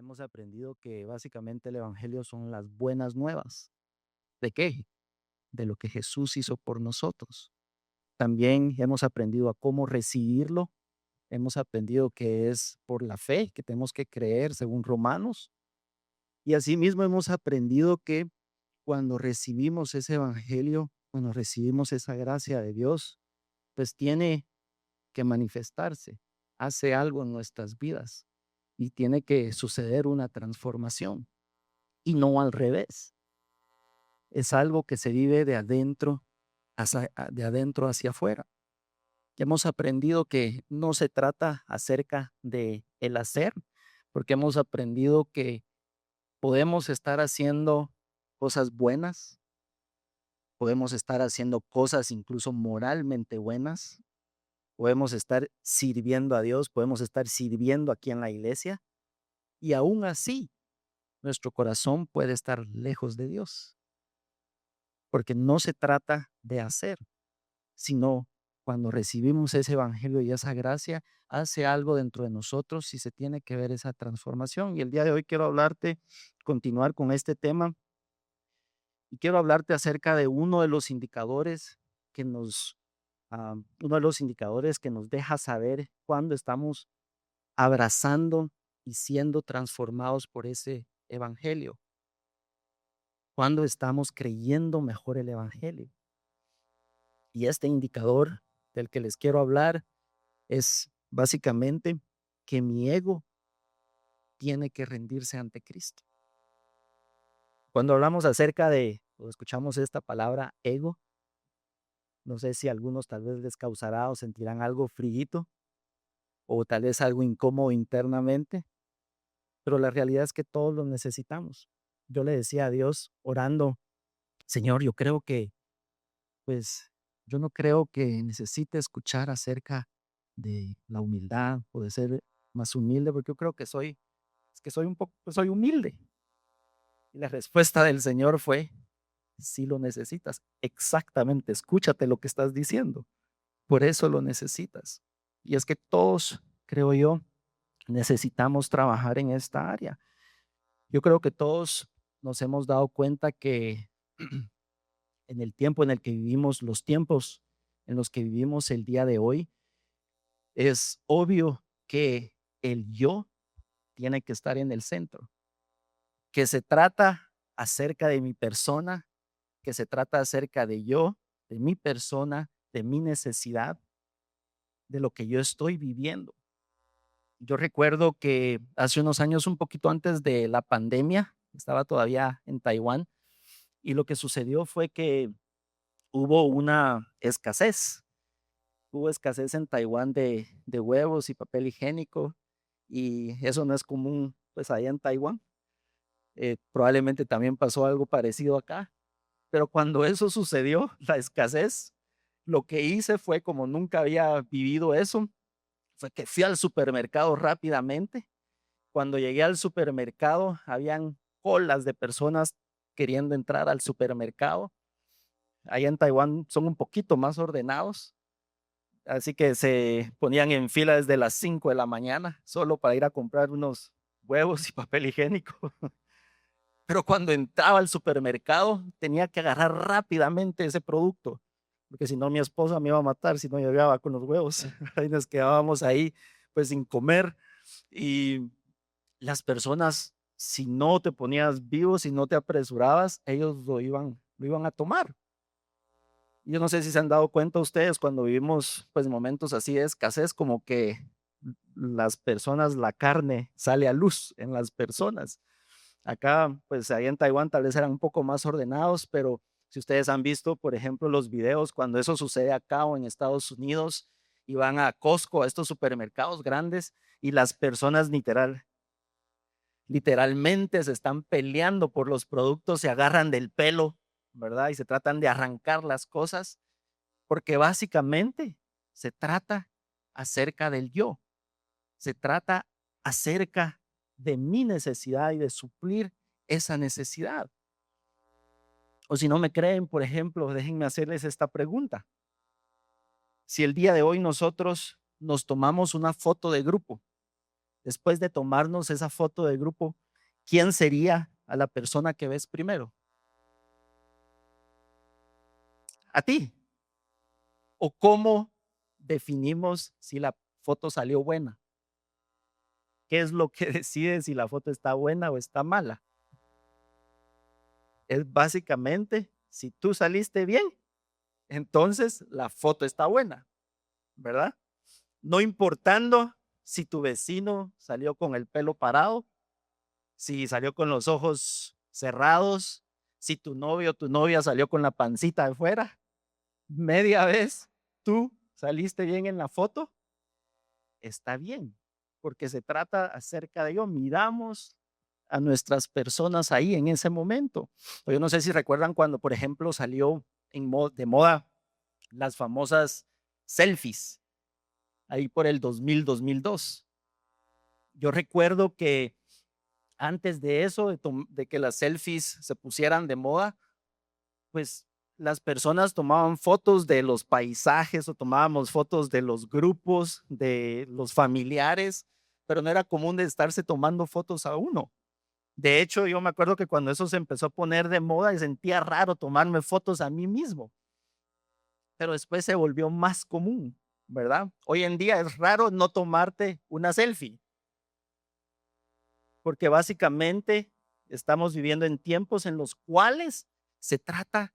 hemos aprendido que básicamente el evangelio son las buenas nuevas. ¿De qué? De lo que Jesús hizo por nosotros. También hemos aprendido a cómo recibirlo. Hemos aprendido que es por la fe, que tenemos que creer según Romanos. Y asimismo hemos aprendido que cuando recibimos ese evangelio, cuando recibimos esa gracia de Dios, pues tiene que manifestarse, hace algo en nuestras vidas y tiene que suceder una transformación y no al revés. Es algo que se vive de adentro de adentro hacia afuera. Ya hemos aprendido que no se trata acerca de el hacer, porque hemos aprendido que podemos estar haciendo cosas buenas, podemos estar haciendo cosas incluso moralmente buenas, podemos estar sirviendo a Dios, podemos estar sirviendo aquí en la iglesia y aún así nuestro corazón puede estar lejos de Dios, porque no se trata de hacer, sino cuando recibimos ese evangelio y esa gracia, hace algo dentro de nosotros y se tiene que ver esa transformación. Y el día de hoy quiero hablarte, continuar con este tema y quiero hablarte acerca de uno de los indicadores que uno de los indicadores que nos deja saber cuándo estamos abrazando y siendo transformados por ese evangelio, cuándo estamos creyendo mejor el evangelio. Y este indicador del que les quiero hablar es básicamente que mi ego tiene que rendirse ante Cristo. Cuando hablamos acerca de, o escuchamos esta palabra ego, no sé si a algunos tal vez les causará o sentirán algo frío o tal vez algo incómodo internamente, pero la realidad es que todos lo necesitamos. Yo le decía a Dios orando, Señor, yo creo que, pues, yo no creo que necesite escuchar acerca de la humildad o de ser más humilde, porque yo creo que es que soy un poco, pues, soy humilde. Y la respuesta del Señor fue, si lo necesitas, exactamente, escúchate lo que estás diciendo, por eso lo necesitas. Y es que todos, creo yo, necesitamos trabajar en esta área. Yo creo que todos nos hemos dado cuenta que en el tiempo en el que vivimos, los tiempos en los que vivimos el día de hoy, es obvio que el yo tiene que estar en el centro, que se trata acerca de mi persona, que se trata acerca de yo, de mi persona, de mi necesidad, de lo que yo estoy viviendo. Yo recuerdo que hace unos años, un poquito antes de la pandemia, estaba todavía en Taiwán y lo que sucedió fue que hubo una escasez. Hubo escasez en Taiwán de huevos y papel higiénico y eso no es común pues allá en Taiwán. Probablemente también pasó algo parecido acá, pero cuando eso sucedió, la escasez, lo que hice fue como nunca había vivido eso, fue que fui al supermercado rápidamente. Cuando llegué al supermercado, habían colas de personas queriendo entrar al supermercado. Allá en Taiwán son un poquito más ordenados, así que se ponían en fila desde las 5 de la mañana solo para ir a comprar unos huevos y papel higiénico. Pero cuando entraba al supermercado, tenía que agarrar rápidamente ese producto, porque si no mi esposa me iba a matar si no llegaba con los huevos. Ahí nos quedábamos ahí, pues sin comer. Y las personas, si no te ponías vivo, si no te apresurabas, ellos lo iban a tomar. Yo no sé si se han dado cuenta ustedes cuando vivimos pues momentos así de escasez, como que las personas, la carne sale a luz en las personas. Acá, pues ahí en Taiwán tal vez eran un poco más ordenados, pero si ustedes han visto, por ejemplo, los videos cuando eso sucede acá o en Estados Unidos y van a Costco, a estos supermercados grandes y las personas literalmente se están peleando por los productos, se agarran del pelo, ¿verdad? Y se tratan de arrancar las cosas, porque básicamente se trata acerca del yo, se trata acerca de mi necesidad y de suplir esa necesidad. O si no me creen, por ejemplo, déjenme hacerles esta pregunta. Si el día de hoy nosotros nos tomamos una foto de grupo después de tomarnos esa foto del grupo, ¿quién sería a la persona que ves primero? ¿A ti? ¿O cómo definimos si la foto salió buena? ¿Qué es lo que decide si la foto está buena o está mala? Es básicamente, si tú saliste bien, entonces la foto está buena, ¿verdad? No importando si tu vecino salió con el pelo parado, si salió con los ojos cerrados, si tu novio o tu novia salió con la pancita de fuera, media vez tú saliste bien en la foto, está bien, porque se trata acerca de ello. Miramos a nuestras personas ahí en ese momento. O yo no sé si recuerdan cuando, por ejemplo, salió de moda las famosas selfies, ahí por el 2000, 2002. Yo recuerdo que antes de eso, de que las selfies se pusieran de moda, pues las personas tomaban fotos de los paisajes o tomábamos fotos de los grupos, de los familiares, pero no era común de estarse tomando fotos a uno. De hecho, yo me acuerdo que cuando eso se empezó a poner de moda, y sentía raro tomarme fotos a mí mismo, pero después se volvió más común, ¿verdad? Hoy en día es raro no tomarte una selfie, porque básicamente estamos viviendo en tiempos en los cuales se trata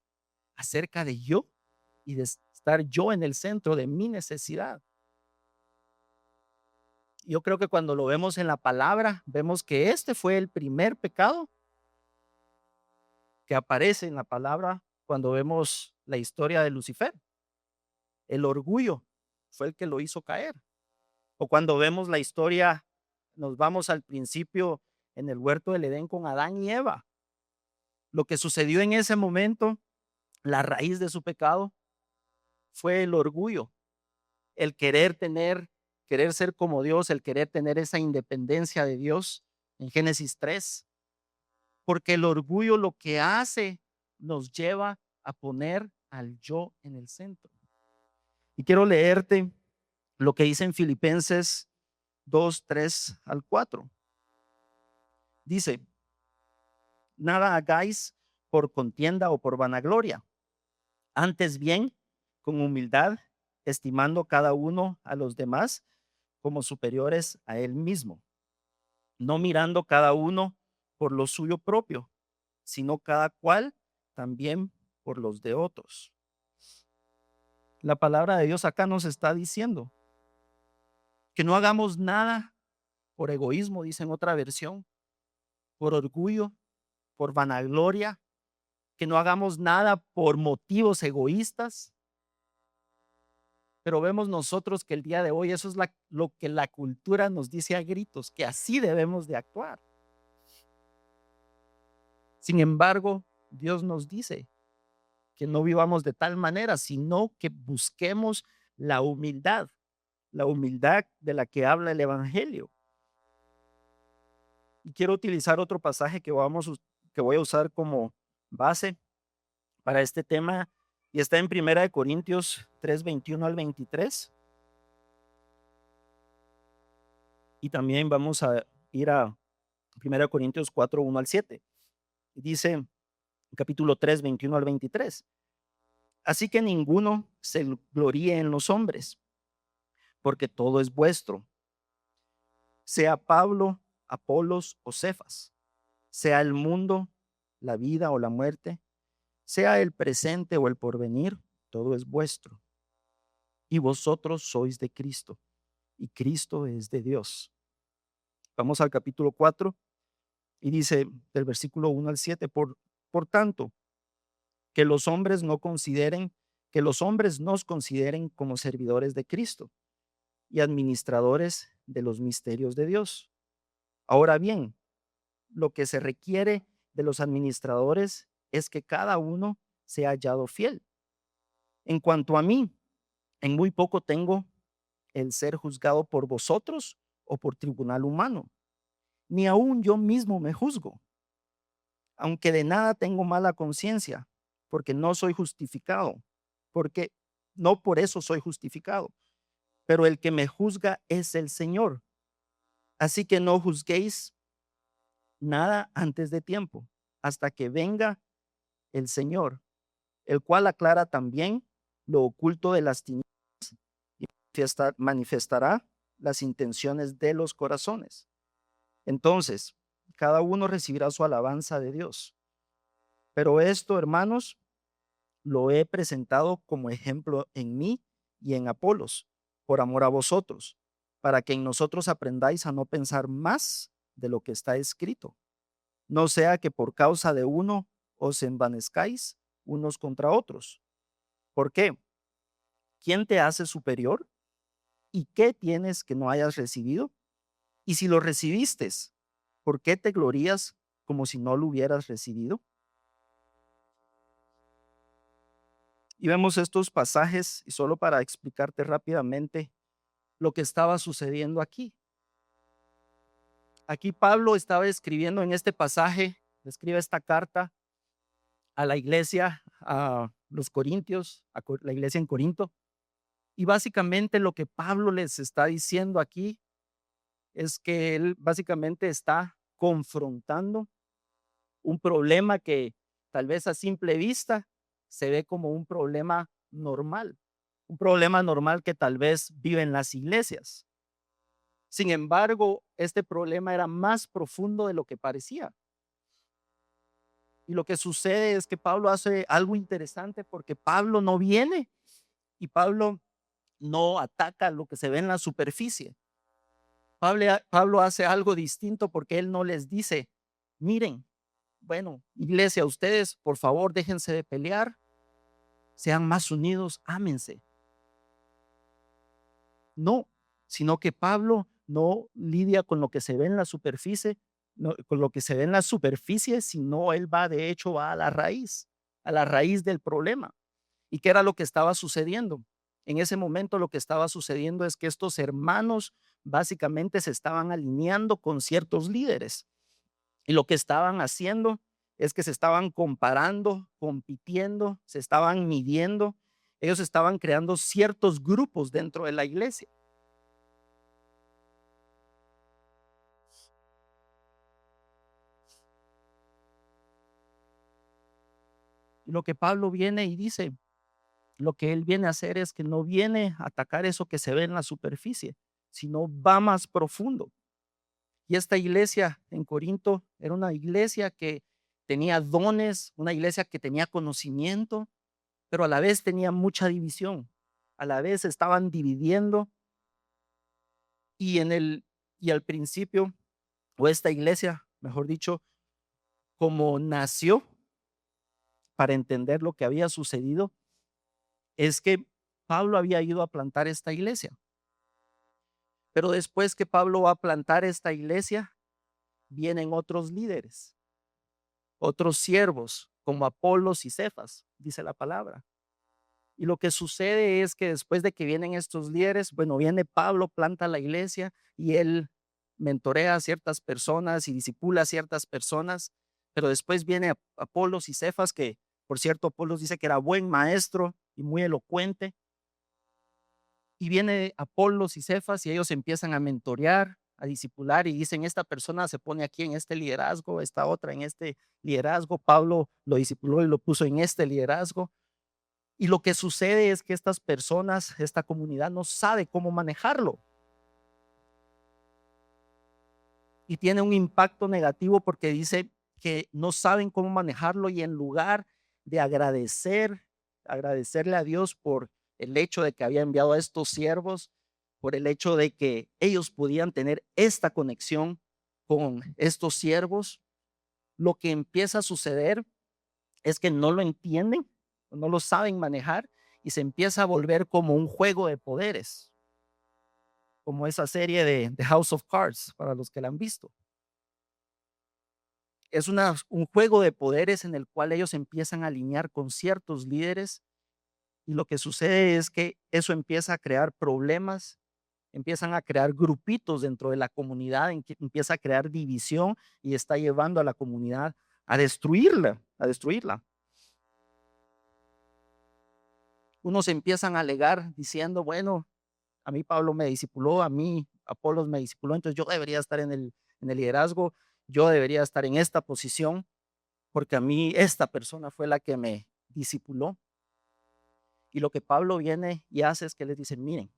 acerca de yo y de estar yo en el centro de mi necesidad. Yo creo que cuando lo vemos en la palabra, vemos que este fue el primer pecado que aparece en la palabra cuando vemos la historia de Lucifer. El orgullo fue el que lo hizo caer. O cuando vemos la historia, nos vamos al principio en el huerto del Edén con Adán y Eva. Lo que sucedió en ese momento, la raíz de su pecado, fue el orgullo, el querer ser como Dios, el querer tener esa independencia de Dios en Génesis 3. Porque el orgullo lo que hace nos lleva a poner al yo en el centro. Y quiero leerte lo que dice en Filipenses 2, 3 al 4. Dice, nada hagáis por contienda o por vanagloria, antes bien, con humildad, estimando cada uno a los demás como superiores a él mismo, no mirando cada uno por lo suyo propio, sino cada cual también por los de otros. La palabra de Dios acá nos está diciendo que no hagamos nada por egoísmo, dice en otra versión, por orgullo, por vanagloria, que no hagamos nada por motivos egoístas. Pero vemos nosotros que el día de hoy eso es lo que la cultura nos dice a gritos, que así debemos de actuar. Sin embargo, Dios nos dice que no vivamos de tal manera, sino que busquemos la humildad de la que habla el Evangelio. Y quiero utilizar otro pasaje que voy a usar como base para este tema y está en Primera de Corintios 3, 21 al 23. Y también vamos a ir a Primera de Corintios 4, 1 al 7. Dice capítulo 3, 21 al 23. Así que ninguno se gloríe en los hombres, porque todo es vuestro, sea Pablo, Apolos o Cefas, sea el mundo, la vida o la muerte, sea el presente o el porvenir, todo es vuestro. Y vosotros sois de Cristo, y Cristo es de Dios. Vamos al capítulo 4 y dice del versículo 1 al 7, por tanto, que los hombres que los hombres nos consideren como servidores de Cristo y administradores de los misterios de Dios. Ahora bien, lo que se requiere de los administradores es que cada uno sea hallado fiel. En cuanto a mí, en muy poco tengo el ser juzgado por vosotros o por tribunal humano. Ni aun yo mismo me juzgo, aunque de nada tengo mala conciencia, porque no soy justificado, porque no por eso soy justificado, pero el que me juzga es el Señor. Así que no juzguéis nada antes de tiempo, hasta que venga el Señor, el cual aclara también lo oculto de las tinieblas y manifestará las intenciones de los corazones. Entonces, cada uno recibirá su alabanza de Dios. Pero esto, hermanos, lo he presentado como ejemplo en mí y en Apolos, por amor a vosotros, para que en nosotros aprendáis a no pensar más de lo que está escrito. No sea que por causa de uno os envanezcáis unos contra otros. ¿Por qué? ¿Quién te hace superior? ¿Y qué tienes que no hayas recibido? Y si lo recibiste, ¿por qué te glorías como si no lo hubieras recibido? Y vemos estos pasajes, y solo para explicarte rápidamente lo que estaba sucediendo aquí. Aquí Pablo estaba escribiendo en este pasaje, escribe esta carta a la iglesia, a los corintios, la iglesia en Corinto. Y básicamente lo que Pablo les está diciendo aquí es que él básicamente está confrontando un problema que tal vez a simple vista se ve como un problema normal que tal vez vive en las iglesias. Sin embargo, este problema era más profundo de lo que parecía. Y lo que sucede es que Pablo hace algo interesante porque Pablo no viene y Pablo no ataca lo que se ve en la superficie. Pablo hace algo distinto porque él no les dice, miren, bueno, iglesia, ustedes por favor déjense de pelear, sean más unidos, ámense. No, sino que Pablo no lidia con lo que se ve en la superficie, con lo que se ve en la superficie, sino él va, de hecho, va a la raíz del problema. ¿Y qué era lo que estaba sucediendo? En ese momento lo que estaba sucediendo es que estos hermanos básicamente se estaban alineando con ciertos líderes y lo que estaban haciendo es que se estaban comparando, compitiendo, se estaban midiendo, ellos estaban creando ciertos grupos dentro de la iglesia. Y lo que Pablo viene y dice, lo que él viene a hacer es que no viene a atacar eso que se ve en la superficie, sino va más profundo. Y esta iglesia en Corinto era una iglesia que tenía dones, una iglesia que tenía conocimiento, pero a la vez tenía mucha división. A la vez estaban dividiendo y y al principio, o esta iglesia, mejor dicho, como nació para entender lo que había sucedido, es que Pablo había ido a plantar esta iglesia. Pero después que Pablo va a plantar esta iglesia, vienen otros líderes, otros siervos, como Apolos y Cefas, dice la palabra. Y lo que sucede es que después de que vienen estos líderes, bueno, viene Pablo, planta la iglesia y él mentorea a ciertas personas y disipula a ciertas personas, pero después viene Apolos y Cefas, que por cierto, Apolos dice que era buen maestro y muy elocuente, y viene Apolos y Cefas y ellos empiezan a mentorear, a discipular y dicen, esta persona se pone aquí en este liderazgo, esta otra en este liderazgo, Pablo lo discipuló y lo puso en este liderazgo. Y lo que sucede es que estas personas, esta comunidad no sabe cómo manejarlo. Y tiene un impacto negativo porque dice que no saben cómo manejarlo y en lugar de agradecerle a Dios por el hecho de que había enviado a estos siervos, por el hecho de que ellos podían tener esta conexión con estos siervos, lo que empieza a suceder es que no lo entienden, no lo saben manejar y se empieza a volver como un juego de poderes, como esa serie de House of Cards, para los que la han visto. Es un juego de poderes en el cual ellos empiezan a alinear con ciertos líderes y lo que sucede es que eso empieza a crear problemas, empiezan a crear grupitos dentro de la comunidad, empieza a crear división y está llevando a la comunidad a destruirla, a destruirla. Unos empiezan a alegar diciendo, bueno, a mí Pablo me discipuló, a mí Apolos me discipuló, entonces yo debería estar en el liderazgo, yo debería estar en esta posición, porque a mí esta persona fue la que me discipuló. Y lo que Pablo viene y hace es que les dice, miren,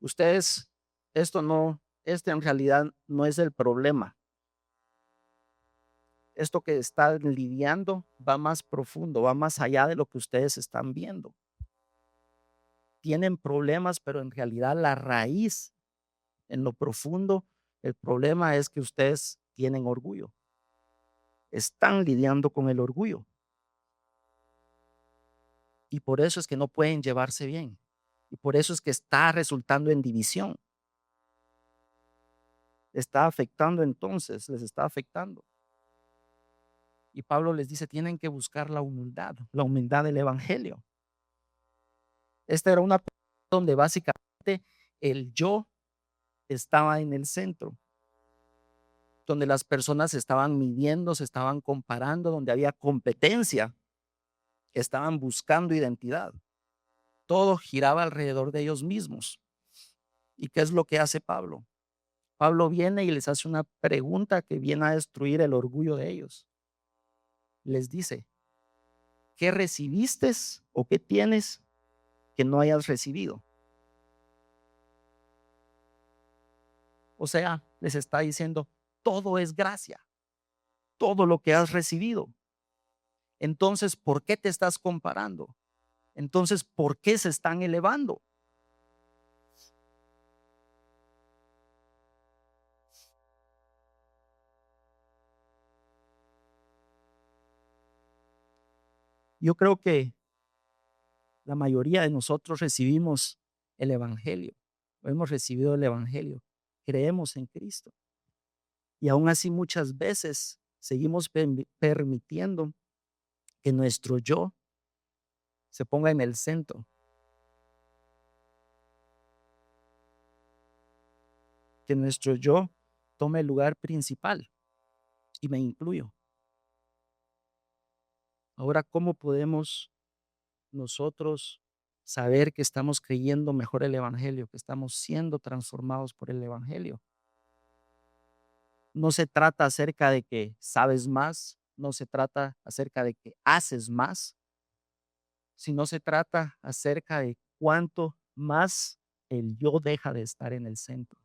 ustedes, este en realidad no es el problema. Esto que están lidiando va más profundo, va más allá de lo que ustedes están viendo. Tienen problemas, pero en realidad la raíz, en lo profundo, el problema es que ustedes tienen orgullo. Están lidiando con el orgullo. Y por eso es que no pueden llevarse bien. Y por eso es que está resultando en división. Está afectando entonces, les está afectando. Y Pablo les dice, tienen que buscar la humildad del evangelio. Esta era una donde básicamente el yo estaba en el centro, donde las personas se estaban midiendo, se estaban comparando, donde había competencia, estaban buscando identidad. Todo giraba alrededor de ellos mismos. ¿Y qué es lo que hace Pablo? Pablo viene y les hace una pregunta que viene a destruir el orgullo de ellos. Les dice, ¿qué recibiste o qué tienes que no hayas recibido? O sea, les está diciendo, todo es gracia, todo lo que has recibido. Entonces, ¿por qué te estás comparando? Entonces, ¿por qué se están elevando? Yo creo que la mayoría de nosotros recibimos el Evangelio, hemos recibido el Evangelio, creemos en Cristo. Y aún así muchas veces seguimos permitiendo que nuestro yo se ponga en el centro, que nuestro yo tome el lugar principal, y me incluyo. Ahora, ¿cómo podemos nosotros saber que estamos creyendo mejor el Evangelio, que estamos siendo transformados por el Evangelio? No se trata acerca de que sabes más, no se trata acerca de que haces más, sino se trata acerca de cuánto más el yo deja de estar en el centro,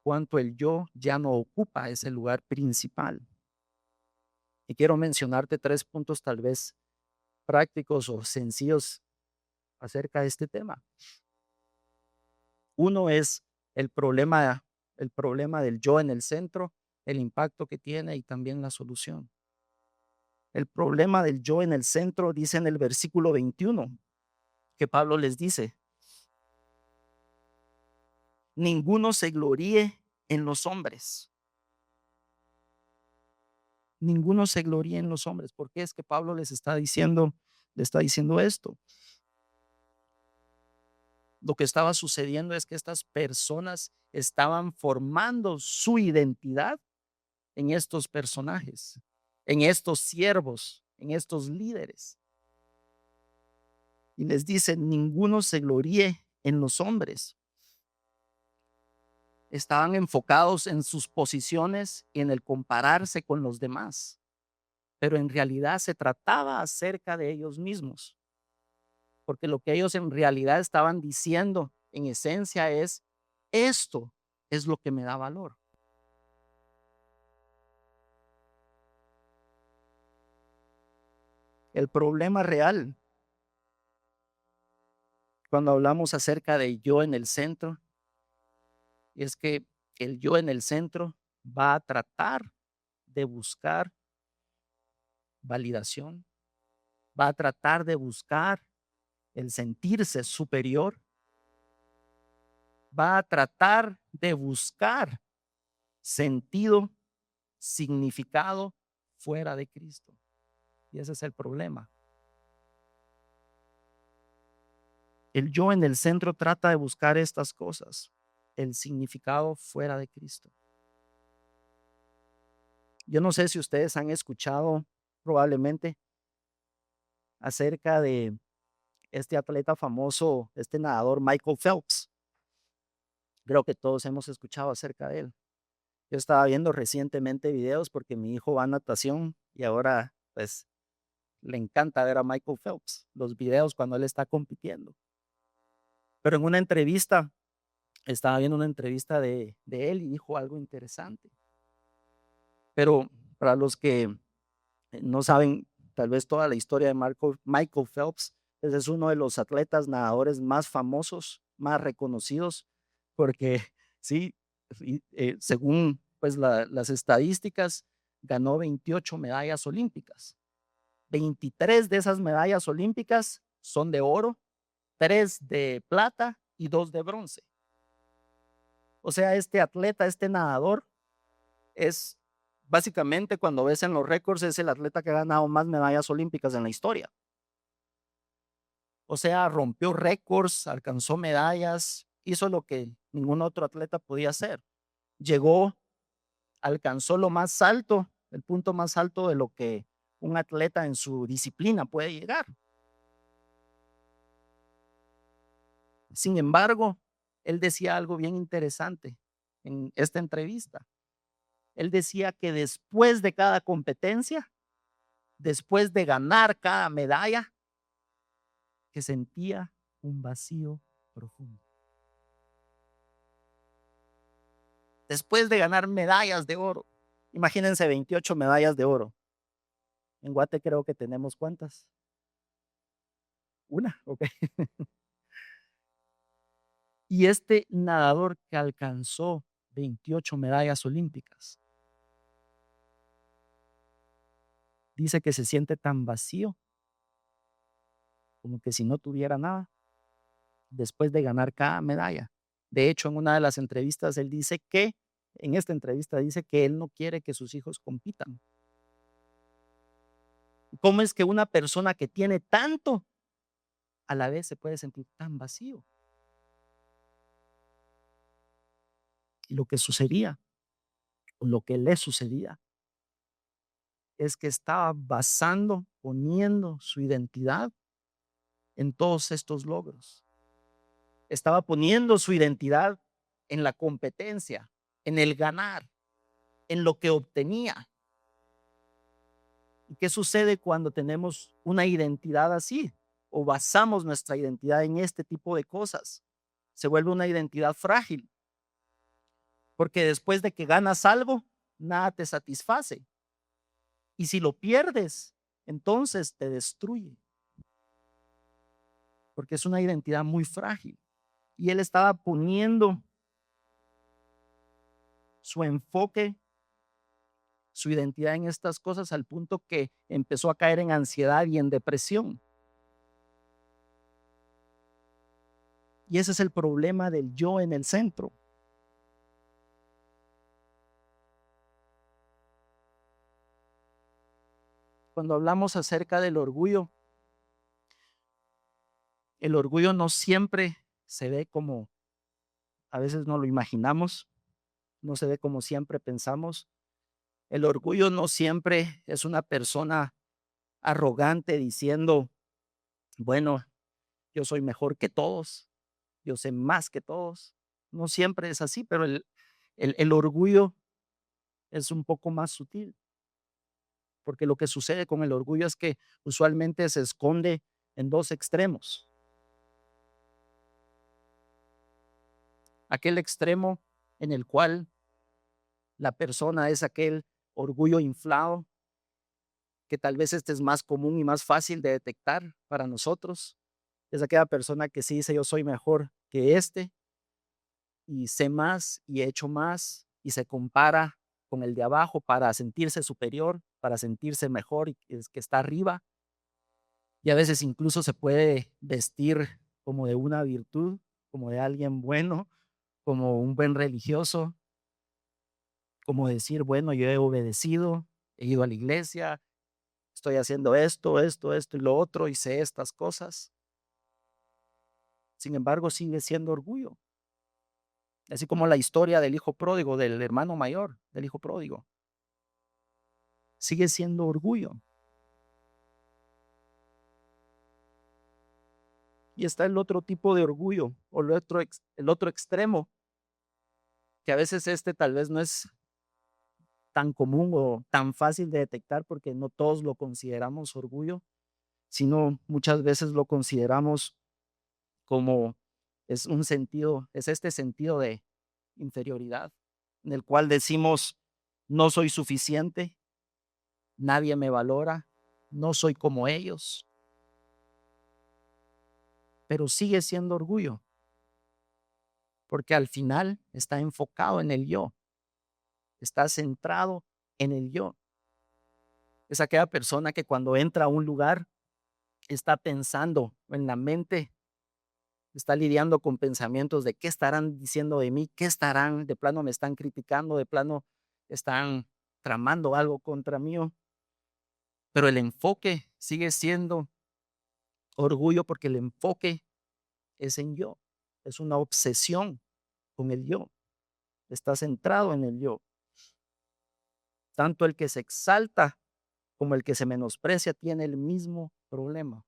cuánto el yo ya no ocupa ese lugar principal. Y quiero mencionarte 3 puntos tal vez prácticos o sencillos acerca de este tema. Uno es el problema, el problema del yo en el centro, el impacto que tiene y también la solución. El problema del yo en el centro dice en el versículo 21 que Pablo les dice, ninguno se gloríe en los hombres. Ninguno se gloríe en los hombres. ¿Por qué es que Pablo les está diciendo esto? Lo que estaba sucediendo es que estas personas estaban formando su identidad en estos personajes, en estos siervos, en estos líderes. Y les dice, ninguno se gloríe en los hombres. Estaban enfocados en sus posiciones y en el compararse con los demás, pero en realidad se trataba acerca de ellos mismos, porque lo que ellos en realidad estaban diciendo en esencia es, esto es lo que me da valor. El problema real cuando hablamos acerca de yo en el centro es que el yo en el centro va a tratar de buscar validación, va a tratar de buscar el sentirse superior, va a tratar de buscar sentido, significado fuera de Cristo. Y ese es el problema. El yo en el centro trata de buscar estas cosas, el significado fuera de Cristo. Yo no sé si ustedes han escuchado probablemente acerca de este atleta famoso, este nadador Michael Phelps. Creo que todos hemos escuchado acerca de él. Yo estaba viendo recientemente videos porque mi hijo va a natación y ahora pues le encanta ver a Michael Phelps, los videos cuando él está compitiendo. Pero en una entrevista, estaba viendo una entrevista de él y dijo algo interesante. Pero para los que no saben tal vez toda la historia de Michael Phelps, ese es uno de los atletas nadadores más famosos, más reconocidos, porque sí, según pues las estadísticas, ganó 28 medallas olímpicas. 23 de esas medallas olímpicas son de oro, 3 de plata y 2 de bronce. O sea, este atleta, este nadador, es básicamente cuando ves en los récords, es el atleta que ha ganado más medallas olímpicas en la historia. O sea, rompió récords, alcanzó medallas, hizo lo que ningún otro atleta podía hacer. Llegó, alcanzó lo más alto, el punto más alto de lo que un atleta en su disciplina puede llegar. Sin embargo, él decía algo bien interesante en esta entrevista. Él decía que después de cada competencia, después de ganar cada medalla, que sentía un vacío profundo. Después de ganar medallas de oro, imagínense 28 medallas de oro. En Guate creo que tenemos ¿cuántas? Una, ok. Y este nadador que alcanzó 28 medallas olímpicas, dice que se siente tan vacío como que si no tuviera nada después de ganar cada medalla. De hecho, en una de las entrevistas, él dice que, en esta entrevista dice que él no quiere que sus hijos compitan. ¿Cómo es que una persona que tiene tanto a la vez se puede sentir tan vacío? Y lo que sucedía, o lo que le sucedía, es que estaba basando, poniendo su identidad en todos estos logros. Estaba poniendo su identidad en la competencia, en el ganar, en lo que obtenía. ¿Y qué sucede cuando tenemos una identidad así? O basamos nuestra identidad en este tipo de cosas. Se vuelve una identidad frágil, porque después de que ganas algo, nada te satisface. Y si lo pierdes, entonces te destruye, porque es una identidad muy frágil. Y él estaba poniendo su enfoque, su identidad en estas cosas al punto que empezó a caer en ansiedad y en depresión. Y ese es el problema del yo en el centro. Cuando hablamos acerca del orgullo, el orgullo no siempre se ve como a veces no lo imaginamos, no se ve como siempre pensamos. El orgullo no siempre es una persona arrogante diciendo, bueno, yo soy mejor que todos, yo sé más que todos. No siempre es así, pero el orgullo es un poco más sutil, porque lo que sucede con el orgullo es que usualmente se esconde en dos extremos. Aquel extremo en el cual la persona es aquel orgullo inflado, que tal vez este es más común y más fácil de detectar para nosotros. Es aquella persona que sí dice yo soy mejor que este y sé más y he hecho más y se compara con el de abajo para sentirse superior, para sentirse mejor y es que está arriba. Y a veces incluso se puede vestir como de una virtud, como de alguien bueno, como un buen religioso, como decir, bueno, yo he obedecido, he ido a la iglesia, estoy haciendo esto y lo otro y sé estas cosas. Sin embargo, sigue siendo orgullo. Así como la historia del hijo pródigo, del hermano mayor, del hijo pródigo. Sigue siendo orgullo. Y está el otro tipo de orgullo, o el otro extremo, que a veces tal vez no es tan común o tan fácil de detectar porque no todos lo consideramos orgullo, sino muchas veces lo consideramos como es este sentido de inferioridad, en el cual decimos, no soy suficiente, nadie me valora, no soy como ellos, pero sigue siendo orgullo, porque al final está enfocado en el yo, está centrado en el yo. Es aquella persona que cuando entra a un lugar está pensando en la mente, está lidiando con pensamientos de qué estarán diciendo de mí, qué estarán, de plano me están criticando, de plano están tramando algo contra mí, pero el enfoque sigue siendo orgullo porque el enfoque es en yo, es una obsesión con el yo, está centrado en el yo. Tanto el que se exalta como el que se menosprecia tiene el mismo problema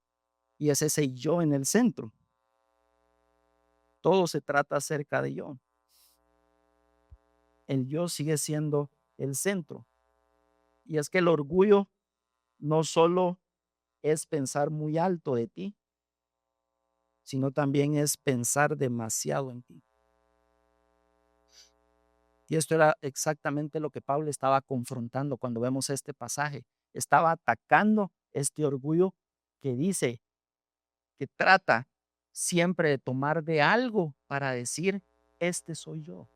y es ese yo en el centro. Todo se trata acerca de yo. El yo sigue siendo el centro. Y es que el orgullo no solo es pensar muy alto de ti, sino también es pensar demasiado en ti. Y esto era exactamente lo que Pablo estaba confrontando cuando vemos este pasaje. Estaba atacando este orgullo que dice, que trata siempre de tomar de algo para decir, este soy yo.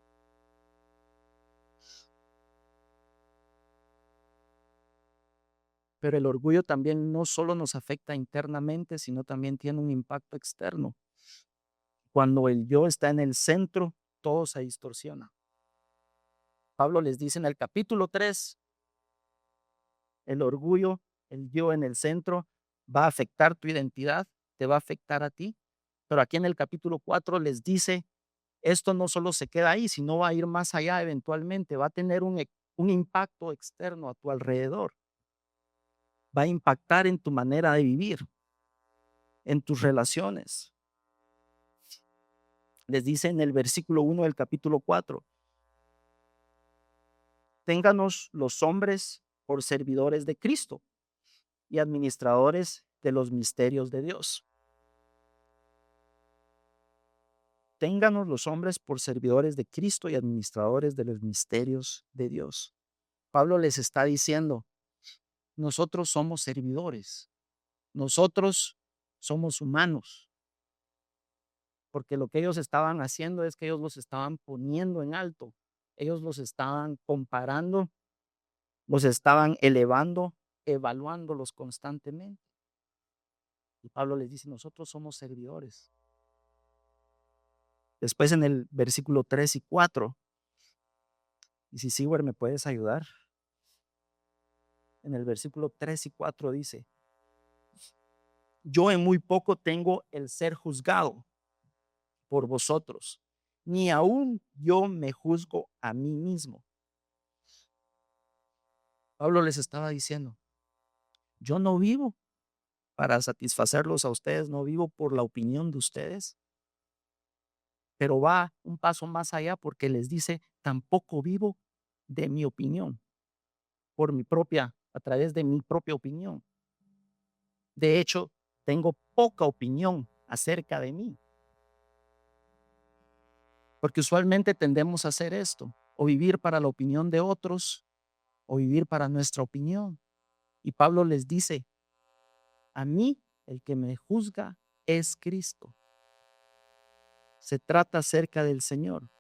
Pero el orgullo también no solo nos afecta internamente, sino también tiene un impacto externo. Cuando el yo está en el centro, todo se distorsiona. Pablo les dice en el capítulo 3, el orgullo, el yo en el centro, va a afectar tu identidad, te va a afectar a ti. Pero aquí en el capítulo 4 les dice, esto no solo se queda ahí, sino va a ir más allá eventualmente, va a tener un impacto externo a tu alrededor. Va a impactar en tu manera de vivir, en tus relaciones. Les dice en el versículo 1 del capítulo 4, ténganos los hombres por servidores de Cristo y administradores de los misterios de Dios. Ténganos los hombres por servidores de Cristo y administradores de los misterios de Dios. Pablo les está diciendo, nosotros somos servidores, nosotros somos humanos, porque lo que ellos estaban haciendo es que ellos los estaban poniendo en alto, ellos los estaban comparando, los estaban elevando, evaluándolos constantemente. Y Pablo les dice, nosotros somos servidores. Después en el versículo 3 y 4, y si Sigüer me puedes ayudar, en el versículo 3 y 4 dice, yo en muy poco tengo el ser juzgado por vosotros, ni aún yo me juzgo a mí mismo. Pablo les estaba diciendo, yo no vivo para satisfacerlos a ustedes, no vivo por la opinión de ustedes, pero va un paso más allá porque les dice, tampoco vivo de mi opinión, a través de mi propia opinión. De hecho, tengo poca opinión acerca de mí, porque usualmente tendemos a hacer esto, o vivir para la opinión de otros, o vivir para nuestra opinión. Y Pablo les dice, a mí el que me juzga es Cristo. Se trata acerca del Señor.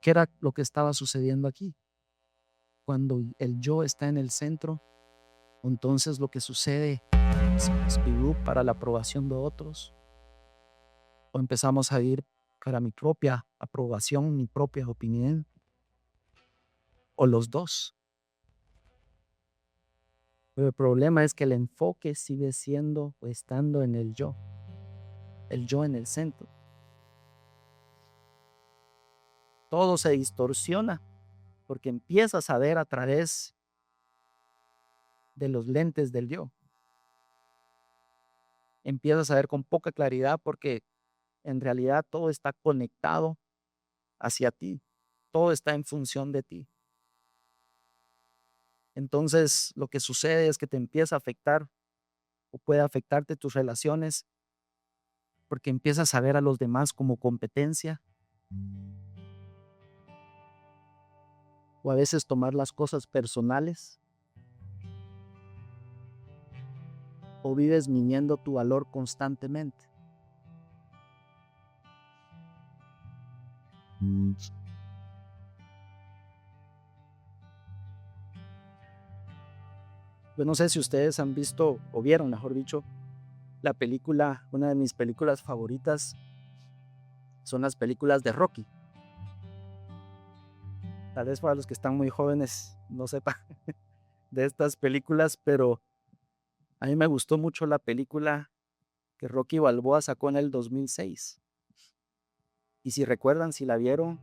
¿Qué era lo que estaba sucediendo aquí? Cuando el yo está en el centro, entonces lo que sucede es vivir para la aprobación de otros, o empezamos a ir para mi propia aprobación, mi propia opinión, o los dos. Pero el problema es que el enfoque sigue siendo o estando en el yo en el centro. Todo se distorsiona porque empiezas a ver a través de los lentes del yo. empiezas a ver con poca claridad porque en realidad todo está conectado hacia ti, todo está en función de ti. Entonces, lo que sucede es que te empieza a afectar o puede afectarte tus relaciones porque empiezas a ver a los demás como competencia o a veces tomar las cosas personales o vives midiendo tu valor constantemente. Yo no sé si ustedes han visto o vieron, mejor dicho, la película, una de mis películas favoritas son las películas de Rocky. Tal vez para los que están muy jóvenes no sepan de estas películas, pero a mí me gustó mucho la película que Rocky Balboa sacó en el 2006. Y si recuerdan, si la vieron,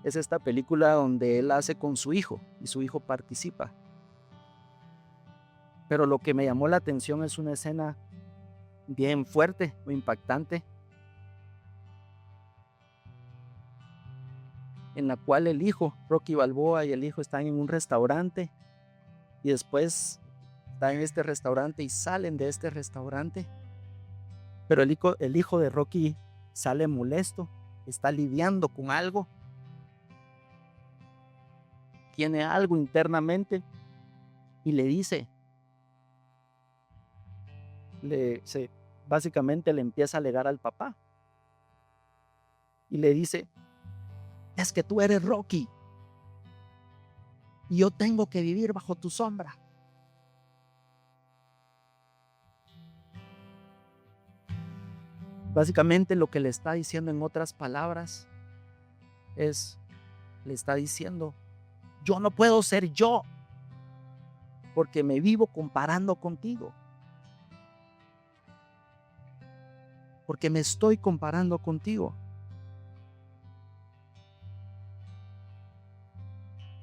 es esta película donde él hace con su hijo y su hijo participa. Pero lo que me llamó la atención es una escena bien fuerte o impactante en la cual el hijo, Rocky Balboa y el hijo están en un restaurante y después están en este restaurante y salen de este restaurante. Pero el hijo de Rocky sale molesto, está lidiando con algo, tiene algo internamente y le dice, básicamente le empieza a alegar al papá y le dice, es que tú eres Rocky y yo tengo que vivir bajo tu sombra. Básicamente lo que le está diciendo en otras palabras es, le está diciendo, yo no puedo ser yo porque me vivo comparando contigo. Porque me estoy comparando contigo.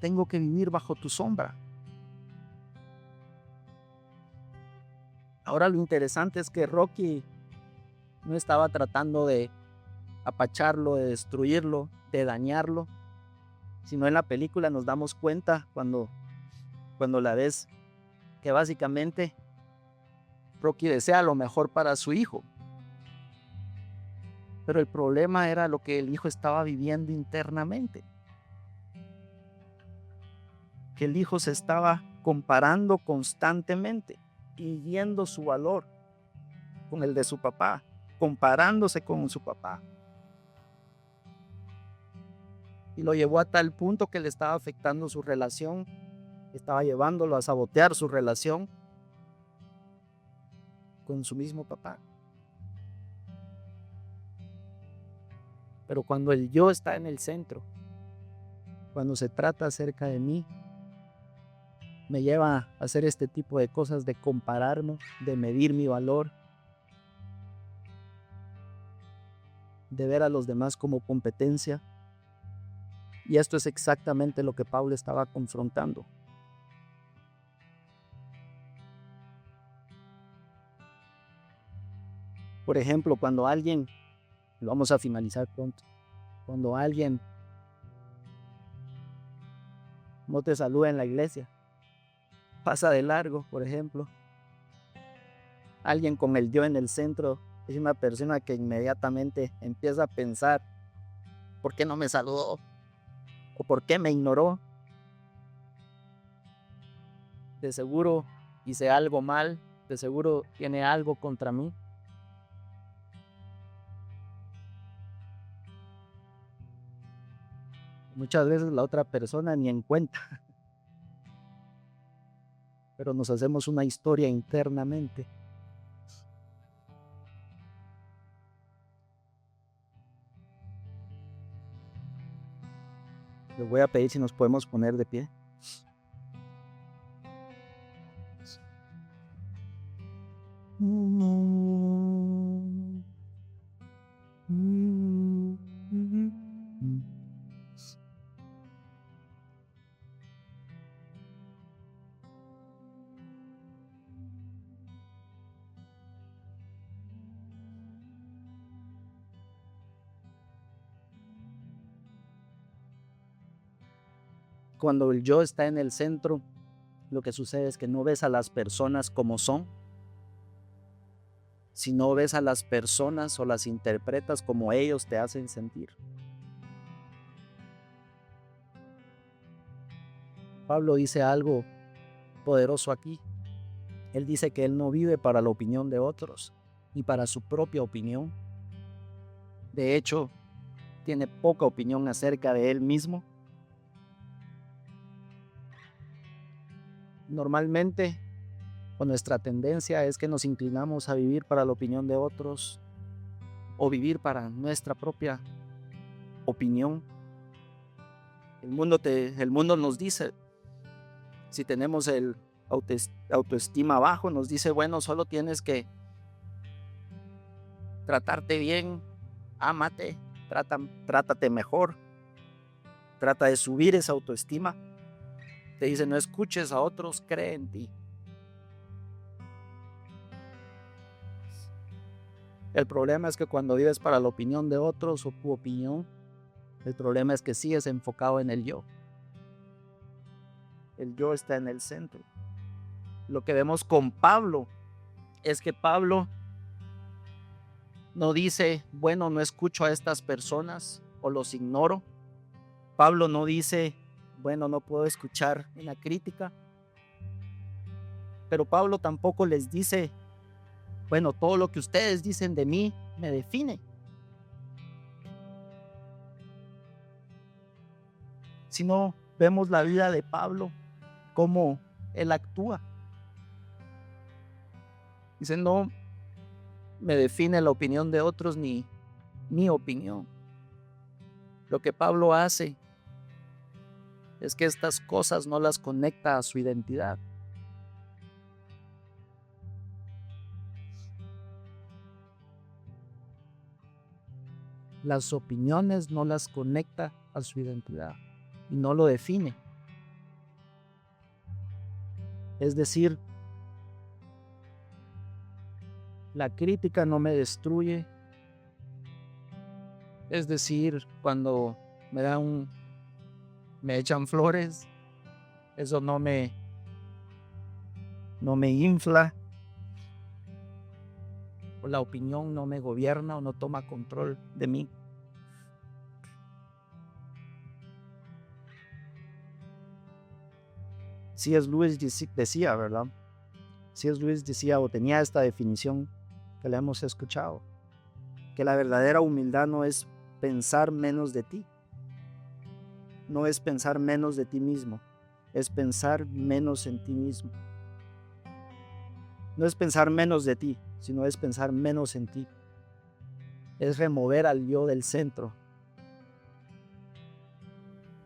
Tengo que vivir bajo tu sombra. Ahora lo interesante es que Rocky no estaba tratando de apacharlo, de destruirlo, de dañarlo, sino en la película nos damos cuenta cuando la ves que básicamente Rocky desea lo mejor para su hijo. Pero el problema era lo que el hijo estaba viviendo internamente. Que el hijo se estaba comparando constantemente y viendo su valor con el de su papá, comparándose con su papá. Y lo llevó a tal punto que le estaba afectando su relación, estaba llevándolo a sabotear su relación con su mismo papá. Pero cuando el yo está en el centro, cuando se trata acerca de mí, me lleva a hacer este tipo de cosas, de compararme, de medir mi valor, de ver a los demás como competencia. Y esto es exactamente lo que Pablo estaba confrontando. Por ejemplo, cuando alguien, y vamos a finalizar pronto, cuando alguien no te saluda en la iglesia, pasa de largo, por ejemplo, alguien con el yo en el centro es una persona que inmediatamente empieza a pensar, ¿por qué no me saludó? ¿O por qué me ignoró? De seguro hice algo mal, de seguro tiene algo contra mí. Muchas veces la otra persona ni en cuenta, pero nos hacemos una historia internamente. Les voy a pedir si nos podemos poner de pie. Cuando el yo está en el centro, lo que sucede es que no ves a las personas como son, sino ves a las personas o las interpretas como ellos te hacen sentir. Pablo dice algo poderoso aquí. Él dice que él no vive para la opinión de otros, ni para su propia opinión. De hecho, tiene poca opinión acerca de él mismo. Normalmente, nuestra tendencia es que nos inclinamos a vivir para la opinión de otros o vivir para nuestra propia opinión. El mundo nos dice, si tenemos el autoestima bajo, nos dice, bueno, solo tienes que tratarte bien, ámate, trátate mejor, trata de subir esa autoestima. Te dice, no escuches a otros, cree en ti. El problema es que cuando vives para la opinión de otros o tu opinión, el problema es que sigues enfocado en el yo. El yo está en el centro. Lo que vemos con Pablo es que Pablo no dice, bueno, no escucho a estas personas o los ignoro. Pablo no dice, bueno, no puedo escuchar una crítica. Pero Pablo tampoco les dice, bueno, todo lo que ustedes dicen de mí me define. Sino vemos la vida de Pablo, cómo él actúa. Dice, no me define la opinión de otros ni mi opinión. Lo que Pablo hace es que estas cosas no las conecta a su identidad. Las opiniones no las conecta a su identidad y no lo define. Es decir, la crítica no me destruye. Es decir, cuando me echan flores, eso no me infla. O la opinión no me gobierna o no toma control de mí. C.S. Lewis decía, ¿verdad? C.S. Lewis decía o tenía esta definición que le hemos escuchado, que la verdadera humildad no es pensar menos de ti, no es pensar menos de ti mismo, es pensar menos en ti mismo. No es pensar menos de ti, sino es pensar menos en ti. Es remover al yo del centro.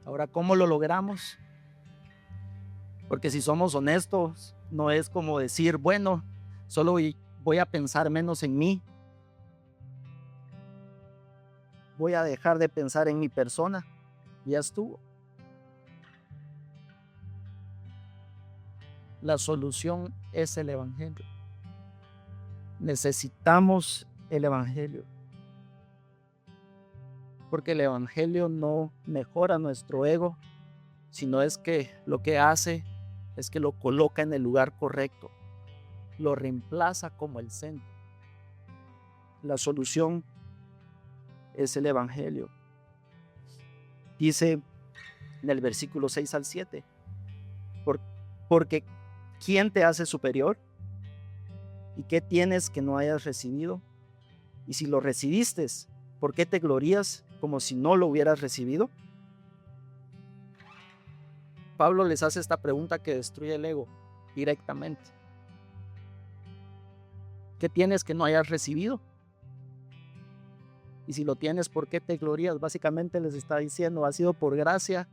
Ahora, ¿cómo lo logramos? Porque si somos honestos, no es como decir, bueno, solo voy a pensar menos en mí. Voy a dejar de pensar en mi persona. Ya estuvo. La solución es el Evangelio. Necesitamos el Evangelio. Porque el Evangelio no mejora nuestro ego, sino es que lo que hace es que lo coloca en el lugar correcto, lo reemplaza como el centro. La solución es el Evangelio. Dice en el versículo 6 al 7, porque ¿quién te hace superior? ¿Y qué tienes que no hayas recibido? Y si lo recibiste, ¿por qué te glorías como si no lo hubieras recibido? Pablo les hace esta pregunta que destruye el ego directamente. ¿Qué tienes que no hayas recibido? Y si lo tienes, ¿por qué te glorías? Básicamente les está diciendo, ha sido por gracia.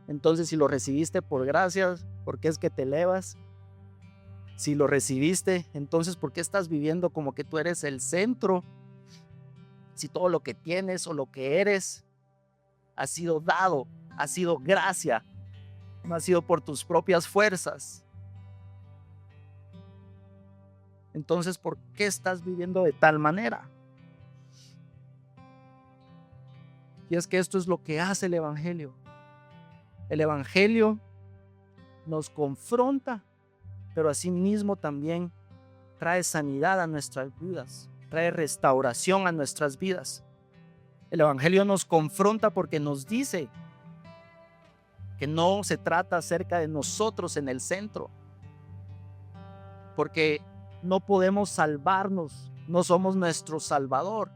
Entonces, si lo recibiste por gracia, ¿por qué es que te elevas? Si lo recibiste, entonces, ¿por qué estás viviendo como que tú eres el centro? Si todo lo que tienes o lo que eres ha sido dado, ha sido gracia, no ha sido por tus propias fuerzas. Entonces, ¿por qué estás viviendo de tal manera? Y es que esto es lo que hace el Evangelio. El Evangelio nos confronta, pero asimismo también trae sanidad a nuestras vidas, trae restauración a nuestras vidas. El Evangelio nos confronta porque nos dice que no se trata acerca de nosotros en el centro, porque no podemos salvarnos, no somos nuestro Salvador,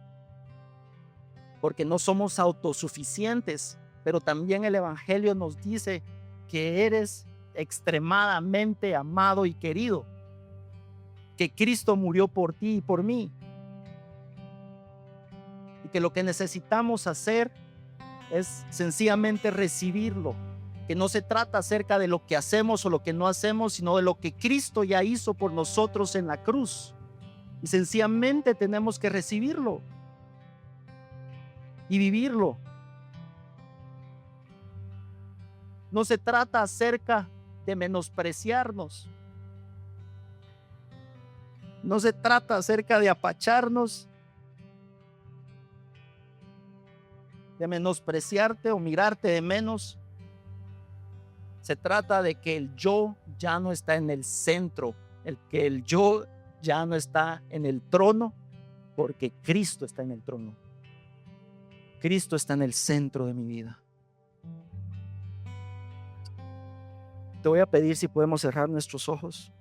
porque no somos autosuficientes, pero también el Evangelio nos dice que eres extremadamente amado y querido, que Cristo murió por ti y por mí, y que lo que necesitamos hacer es sencillamente recibirlo, que no se trata acerca de lo que hacemos o lo que no hacemos, sino de lo que Cristo ya hizo por nosotros en la cruz, y sencillamente tenemos que recibirlo y vivirlo. No se trata acerca de menospreciarnos, no se trata acerca de apacharnos, de menospreciarte o mirarte de menos. Se trata de que el yo ya no está en el centro, que el yo ya no está en el trono, porque Cristo está en el trono. Cristo está en el centro de mi vida. Te voy a pedir si podemos cerrar nuestros ojos.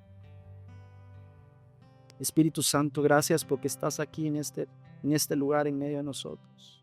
Espíritu Santo, gracias porque estás aquí en este lugar en medio de nosotros.